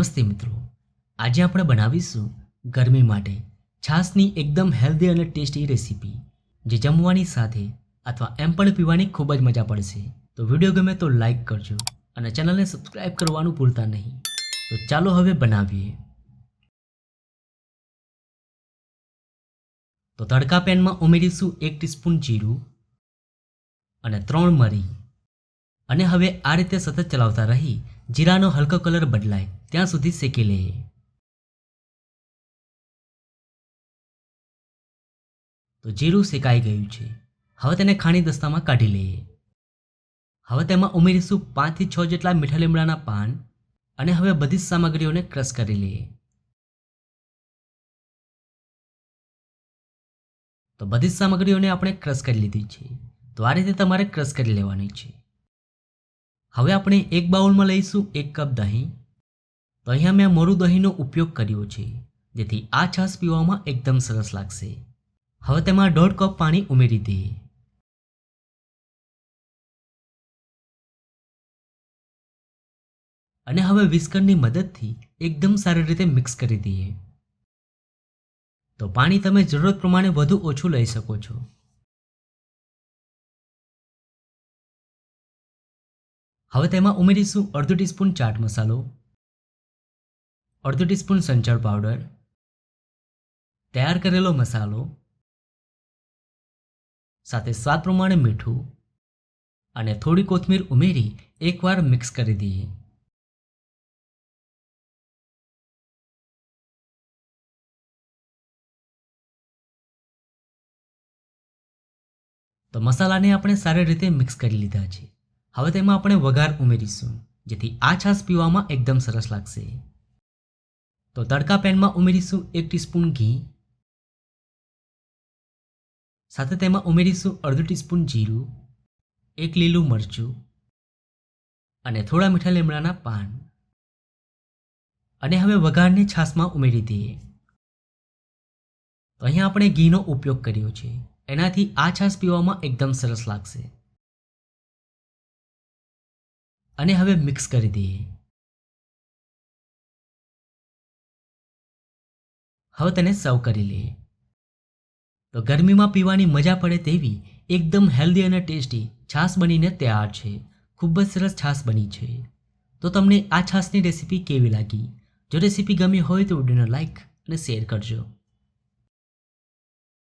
નમસ્તે મિત્રો, આજે આપણે બનાવીશું ગરમી માટે છાશની એકદમ હેલ્ધી અને ટેસ્ટી રેસીપી, જે જમવાની સાથે અથવા એમ પણ પીવાની ખૂબ જ મજા પડશે। તો વિડીયો ગમે તો લાઈક કરજો અને ચેનલને સબસ્ક્રાઇબ કરવાનું ભૂલતા નહીં। તો ચાલો હવે બનાવીએ। તો તડકા પેનમાં ઉમેરીશું 1 ટીસ્પૂન જીરું અને 3 મરી અને હવે આ રીતે સતત ચલાવતા રહી જીરાનો હલકો કલર બદલાય ત્યાં સુધી શેકી લઈએ। તો જીરું શેકાઈ ગયું છે, હવે તેને ખાણી દસ્તામાં કાઢી લઈએ। હવે તેમાં ઉમેરીશું 5 થી 6 જેટલા મીઠા લીમડાના પાન અને હવે બધી જ સામગ્રીઓને ક્રશ કરી લઈએ। તો બધી જ સામગ્રીઓને આપણે ક્રશ કરી લીધી છે, તો આ રીતે તમારે ક્રશ કરી લેવાની છે। હવે આપણે એક બાઉલમાં લઈશું 1 કપ દહીં। તો અહીંયા મેં મોરું દહીંનો ઉપયોગ કર્યો છે, જેથી આ છાશ પીવામાં એકદમ સરસ લાગશે। હવે તેમાં 1.5 કપ પાણી ઉમેરી દઈએ અને હવે વિસ્કરની મદદથી એકદમ સારી રીતે મિક્સ કરી દઈએ। તો પાણી તમે જરૂરત પ્રમાણે વધુ ઓછું લઈ શકો છો। હવે તેમાં ઉમેરીશું અડધો ટીસ્પૂન ચાટ મસાલો, અડધો ટીસ્પૂન સંચળ પાવડર, તૈયાર કરેલો મસાલો, સાથે સ્વાદ પ્રમાણે મીઠું અને થોડી કોથમીર ઉમેરી એકવાર મિક્સ કરી દઈએ। તો મસાલાને આપણે સારી રીતે મિક્સ કરી લીધા છે। હવે તેમાં આપણે વઘાર ઉમેરીશું, જેથી આ છાશ પીવામાં એકદમ સરસ લાગશે। તો તડકા પેનમાં ઉમેરીશું 1 ટીસ્પૂન ઘી, સાથે તેમાં ઉમેરીશું અડધો ટીસ્પૂન જીરું, 1 લીલું મરચું અને થોડા મીઠા લીમડાના પાન અને હવે વઘારને છાશમાં ઉમેરી દઈએ। તો અહીંયા આપણે ઘીનો ઉપયોગ કર્યો છે, એનાથી આ છાશ પીવામાં એકદમ સરસ લાગશે અને હવે મિક્સ કરી દઈએ। હવે તેને સર્વ કરી લઈએ। તો ગરમીમાં પીવાની મજા પડે તેવી એકદમ હેલ્ધી અને ટેસ્ટી છાશ બનીને તૈયાર છે। ખૂબ જ સરસ છાશ બની છે। તો તમને આ છાશની રેસીપી કેવી લાગી? જો રેસીપી ગમી હોય તો વિડીયોને લાઈક અને શેર કરજો।